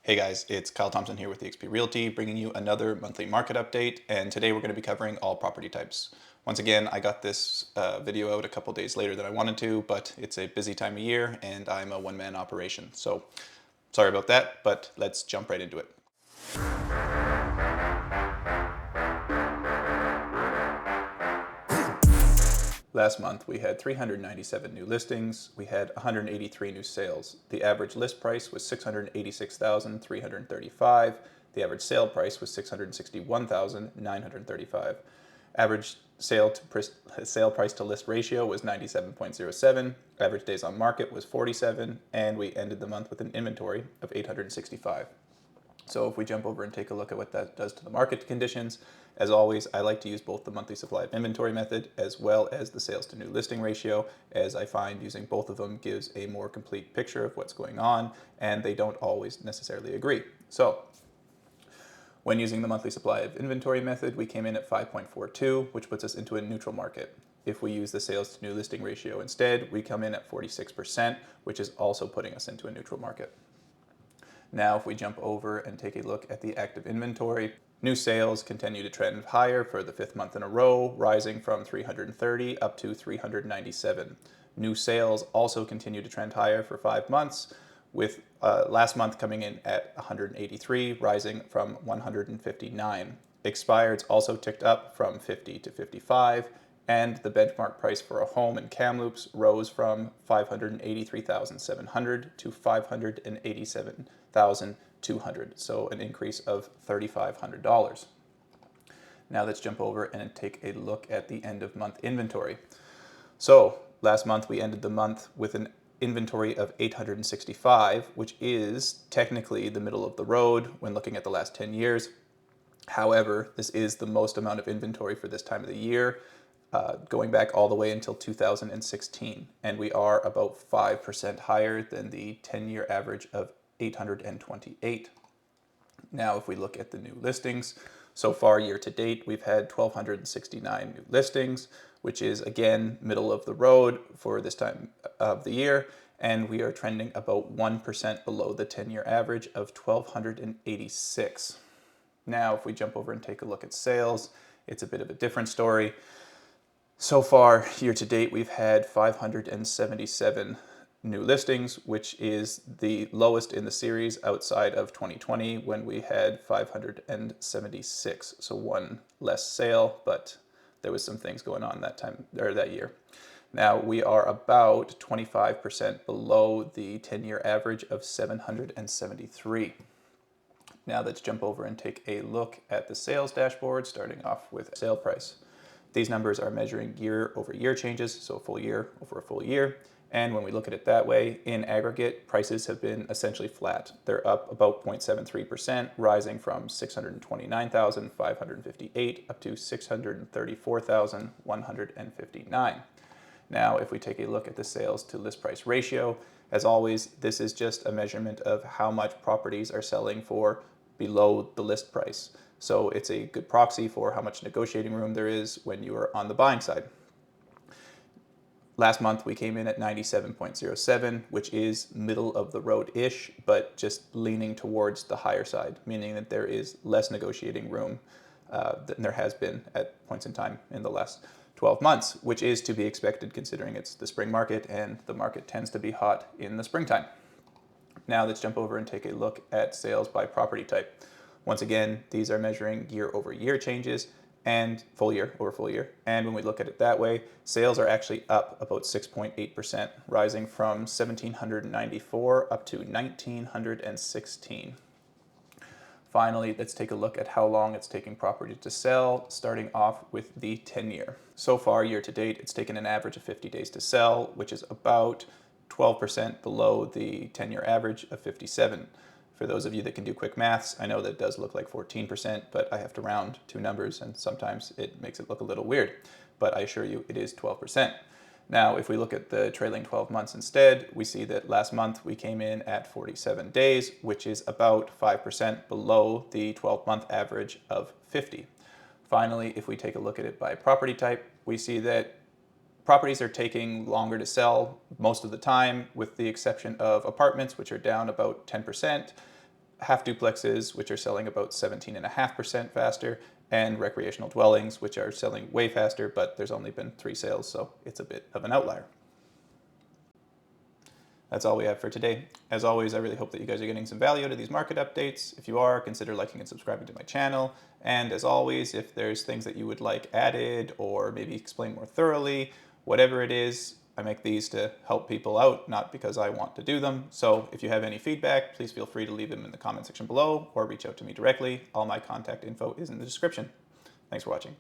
Hey guys, it's Kyle Thompson here with eXp Realty, bringing you another monthly market update, and today we're going to be covering all property types. Once again, I got this video out a couple days later than I wanted to, but it's a busy time of year and I'm a one-man operation. So sorry about that, but let's jump right into it. Last month, we had 397 new listings. We had 183 new sales. The average list price was $686,335. The average sale price was $661,935. Average sale price to list ratio was 97.07. Average days on market was 47, and we ended the month with an inventory of 865. So if we jump over and take a look at what that does to the market conditions, as always, I like to use both the monthly supply of inventory method as well as the sales to new listing ratio, as I find using both of them gives a more complete picture of what's going on, and they don't always necessarily agree. So when using the monthly supply of inventory method, we came in at 5.42, which puts us into a neutral market. If we use the sales to new listing ratio instead, we come in at 46%, which is also putting us into a neutral market. Now, if we jump over and take a look at the active inventory, new sales continue to trend higher for the fifth month in a row, rising from 330 up to 397. New sales also continue to trend higher for 5 months, with last month coming in at 183, rising from 159. Expireds also ticked up from 50 to 55, and the benchmark price for a home in Kamloops rose from $583,700 to $587,200, so an increase of $3,500. Now let's jump over and take a look at the end of month inventory. So last month we ended the month with an inventory of 865, which is technically the middle of the road when looking at the last 10 years. However, this is the most amount of inventory for this time of the year, going back all the way until 2016, and we are about 5% higher than the 10-year average of 828. Now, if we look at the new listings, so far year to date, we've had 1,269 new listings, which is again middle of the road for this time of the year, and we are trending about 1% below the 10-year average of 1,286. Now, if we jump over and take a look at sales, it's a bit of a different story. So far, year to date, we've had 577 new listings, which is the lowest in the series outside of 2020 when we had 576. So one less sale, but there was some things going on that time or that year. Now we are about 25% below the 10-year average of 773. Now let's jump over and take a look at the sales dashboard, starting off with sale price. These numbers are measuring year-over-year changes, so a full year over a full year. And when we look at it that way, in aggregate, prices have been essentially flat. They're up about 0.73%, rising from $629,558 up to $634,159. Now, if we take a look at the sales to list price ratio, as always, this is just a measurement of how much properties are selling for below the list price. So it's a good proxy for how much negotiating room there is when you are on the buying side. Last month we came in at 97.07, which is middle of the road-ish, but just leaning towards the higher side, meaning that there is less negotiating room than there has been at points in time in the last 12 months, which is to be expected considering it's the spring market and the market tends to be hot in the springtime. Now let's jump over and take a look at sales by property type. Once again, these are measuring year-over-year changes and full year over full year. And when we look at it that way, sales are actually up about 6.8%, rising from 1,794 up to 1,916. Finally, let's take a look at how long it's taking property to sell, starting off with the 10-year. So far, year to date, it's taken an average of 50 days to sell, which is about 12% below the 10-year average of 57. For those of you that can do quick maths, I know that it does look like 14%, but I have to round two numbers and sometimes it makes it look a little weird. But I assure you it is 12%. Now, if we look at the trailing 12 months instead, we see that last month we came in at 47 days, which is about 5% below the 12-month average of 50. Finally, if we take a look at it by property type, we see that properties are taking longer to sell most of the time, with the exception of apartments, which are down about 10%. half duplexes, which are selling about 17.5% faster, and recreational dwellings, which are selling way faster, but there's only been 3 sales, so it's a bit of an outlier. That's all we have for today. As always, I really hope that you guys are getting some value out of these market updates. If you are, consider liking and subscribing to my channel. And as always, if there's things that you would like added or maybe explained more thoroughly, whatever it is, I make these to help people out, not because I want to do them. So if you have any feedback, please feel free to leave them in the comment section below or reach out to me directly. All my contact info is in the description. Thanks for watching.